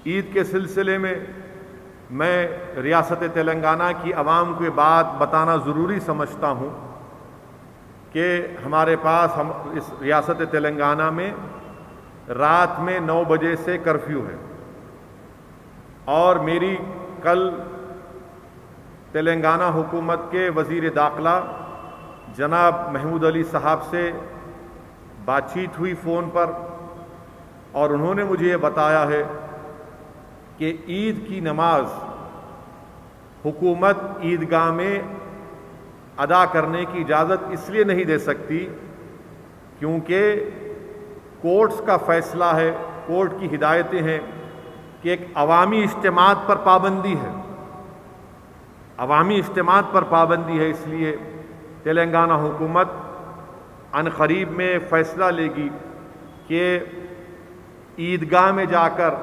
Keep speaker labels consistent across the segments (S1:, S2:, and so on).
S1: عید کے سلسلے میں ریاست تلنگانہ کی عوام کو یہ بات بتانا ضروری سمجھتا ہوں کہ ہمارے پاس اس ریاست تلنگانہ میں رات میں 9 بجے سے کرفیو ہے، اور میری کل تلنگانہ حکومت کے وزیر داخلہ جناب محمود علی صاحب سے بات چیت ہوئی فون پر، اور انہوں نے مجھے یہ بتایا ہے کہ عید کی نماز حکومت عیدگاہ میں ادا کرنے کی اجازت اس لیے نہیں دے سکتی کیونکہ کورٹس کا فیصلہ ہے، کورٹ کی ہدایتیں ہیں کہ ایک عوامی اجتماعات پر پابندی ہے، عوامی اجتماعات پر پابندی ہے۔ اس لیے تلنگانہ حکومت عن قریب میں فیصلہ لے گی کہ عیدگاہ میں جا کر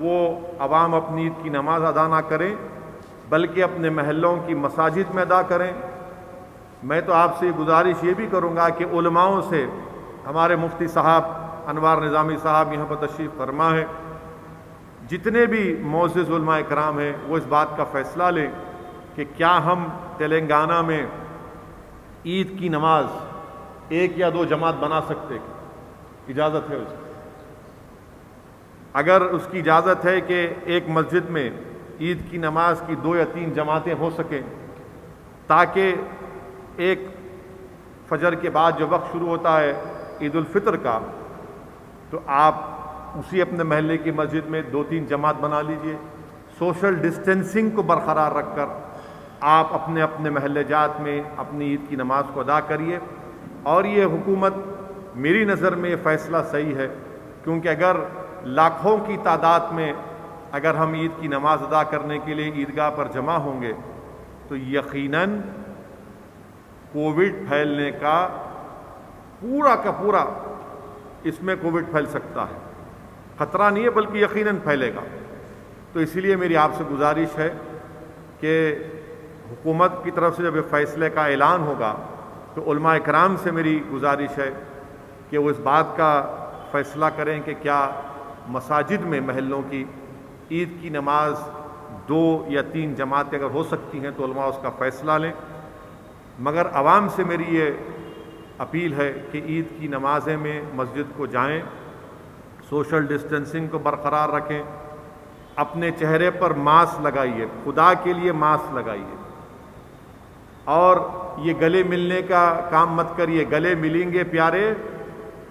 S1: وہ عوام اپنی عید کی نماز ادا نہ کریں بلکہ اپنے محلوں کی مساجد میں ادا کریں۔ میں تو آپ سے گزارش یہ بھی کروں گا کہ علماؤں سے، ہمارے مفتی صاحب انوار نظامی صاحب یہاں پر تشریف فرما ہے، جتنے بھی معزز علماء کرام ہیں وہ اس بات کا فیصلہ لیں کہ کیا ہم تلنگانہ میں عید کی نماز 1 یا 2 جماعت بنا سکتے ہیں؟ اجازت ہے اس کی؟ اگر اس کی اجازت ہے کہ ایک مسجد میں عید کی نماز کی 2 یا 3 جماعتیں ہو سکیں تاکہ ایک فجر کے بعد جو وقت شروع ہوتا ہے عید الفطر کا، تو آپ اسی اپنے محلے کی مسجد میں 2-3 جماعت بنا لیجئے، سوشل ڈسٹینسنگ کو برقرار رکھ کر آپ اپنے اپنے محلے جات میں اپنی عید کی نماز کو ادا کریے۔ اور یہ حکومت میری نظر میں یہ فیصلہ صحیح ہے، کیونکہ اگر لاکھوں کی تعداد میں اگر ہم عید کی نماز ادا کرنے کے لیے عیدگاہ پر جمع ہوں گے تو یقیناً کووڈ پھیلنے کا پورا اس میں کووڈ پھیل سکتا ہے، خطرہ نہیں ہے بلکہ یقیناً پھیلے گا۔ تو اسی لیے میری آپ سے گزارش ہے کہ حکومت کی طرف سے جب یہ فیصلے کا اعلان ہوگا تو علماء کرام سے میری گزارش ہے کہ وہ اس بات کا فیصلہ کریں کہ کیا مساجد میں محلوں کی عید کی نماز 2 یا 3 جماعتیں اگر ہو سکتی ہیں تو علماء اس کا فیصلہ لیں۔ مگر عوام سے میری یہ اپیل ہے کہ عید کی نمازیں میں مسجد کو جائیں، سوشل ڈسٹینسنگ کو برقرار رکھیں، اپنے چہرے پر ماسک لگائیے، خدا کے لیے ماسک لگائیے، اور یہ گلے ملنے کا کام مت کریے۔ گلے ملیں گے پیارے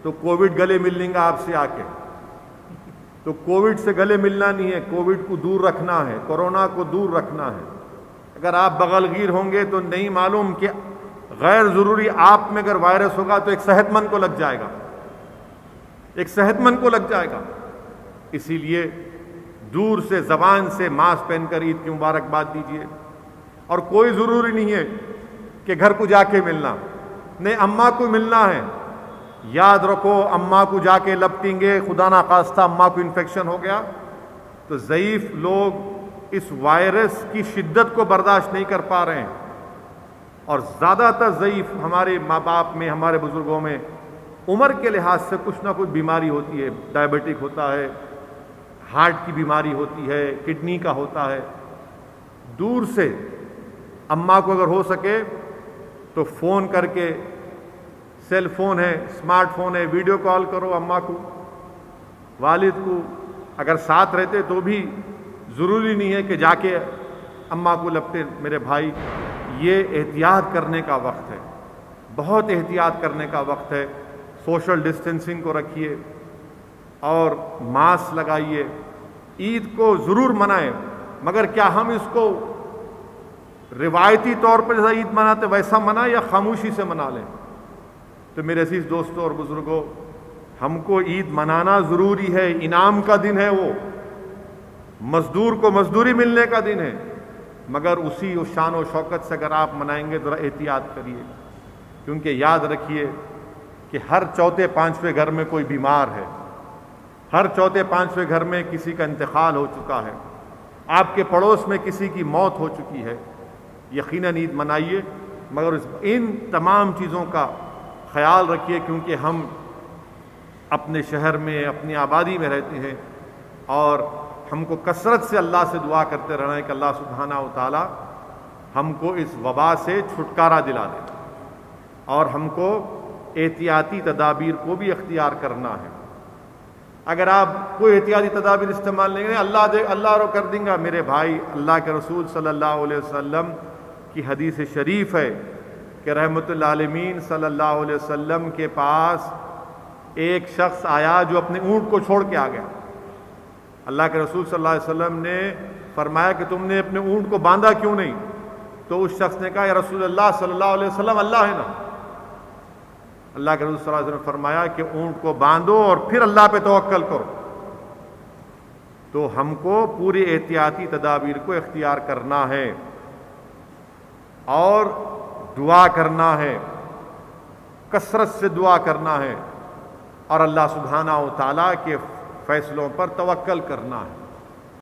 S1: تو کووڈ گلے مل لیں گا آپ سے آ کے، تو کووڈ سے گلے ملنا نہیں ہے، کووڈ کو دور رکھنا ہے، کورونا کو دور رکھنا ہے۔ اگر آپ بغل گیر ہوں گے تو نہیں معلوم کہ غیر ضروری آپ میں اگر وائرس ہوگا تو ایک صحت مند کو لگ جائے گا، ایک صحت مند کو لگ جائے گا۔ اسی لیے دور سے زبان سے ماسک پہن کر عید کی مبارکباد دیجیے، اور کوئی ضروری نہیں ہے کہ گھر کو جا کے ملنا، نہیں اماں کو ملنا ہے۔ یاد رکھو اماں کو جا کے لپٹیں گے، خدا نخواستہ اماں کو انفیکشن ہو گیا تو ضعیف لوگ اس وائرس کی شدت کو برداشت نہیں کر پا رہے ہیں، اور زیادہ تر ضعیف ہمارے ماں باپ میں، ہمارے بزرگوں میں عمر کے لحاظ سے کچھ نہ کچھ بیماری ہوتی ہے، ڈائبٹک ہوتا ہے، ہارٹ کی بیماری ہوتی ہے، کڈنی کا ہوتا ہے۔ دور سے اماں کو اگر ہو سکے تو فون کر کے، سیل فون ہے، اسمارٹ فون ہے، ویڈیو کال کرو اماں کو، والد کو، اگر ساتھ رہتے تو بھی ضروری نہیں ہے کہ جا کے اماں کو لپٹے۔ میرے بھائی، یہ احتیاط کرنے کا وقت ہے، بہت احتیاط کرنے کا وقت ہے۔ سوشل ڈسٹینسنگ کو رکھیے اور ماسک لگائیے۔ عید کو ضرور منائیں، مگر کیا ہم اس کو روایتی طور پر جیسا عید مناتے ویسا منائیں یا خاموشی سے منا لیں؟ تو میرے عزیز دوستوں اور بزرگوں، ہم کو عید منانا ضروری ہے، انعام کا دن ہے، وہ مزدور کو مزدوری ملنے کا دن ہے، مگر اسی شان و شوکت سے اگر آپ منائیں گے ذرا احتیاط کریے، کیونکہ یاد رکھیے کہ ہر چوتھے پانچویں گھر میں کوئی بیمار ہے، ہر چوتھے پانچویں گھر میں کسی کا انتقال ہو چکا ہے، آپ کے پڑوس میں کسی کی موت ہو چکی ہے۔ یقیناً عید منائیے، مگر ان تمام چیزوں کا خیال رکھیے، کیونکہ ہم اپنے شہر میں، اپنی آبادی میں رہتے ہیں، اور ہم کو کثرت سے اللہ سے دعا کرتے رہنا ہے کہ اللہ سبحانہ و تعالی ہم کو اس وبا سے چھٹکارا دلا دے، اور ہم کو احتیاطی تدابیر کو بھی اختیار کرنا ہے۔ اگر آپ کوئی احتیاطی تدابیر استعمال نہیں کریں، اللہ رو کر دیں گا۔ میرے بھائی، اللہ کے رسول صلی اللہ علیہ وسلم کی حدیث شریف ہے کہ رحمت للعالمین صلی اللہ علیہ وسلم کے پاس ایک شخص آیا جو اپنے اونٹ کو چھوڑ کے آ گیا۔ اللہ کے رسول صلی اللہ علیہ وسلم نے فرمایا کہ تم نے اپنے اونٹ کو باندھا کیوں نہیں؟ تو اس شخص نے کہا یا رسول اللہ صلی اللہ علیہ وسلم، اللہ ہے نا۔ اللہ کے رسول صلی اللہ علیہ وسلم نے فرمایا کہ اونٹ کو باندھو اور پھر اللہ پہ توکل کرو۔ تو ہم کو پوری احتیاطی تدابیر کو اختیار کرنا ہے اور دعا کرنا ہے، کثرت سے دعا کرنا ہے، اور اللہ سبحانہ و تعالیٰ کے فیصلوں پر توکل کرنا ہے۔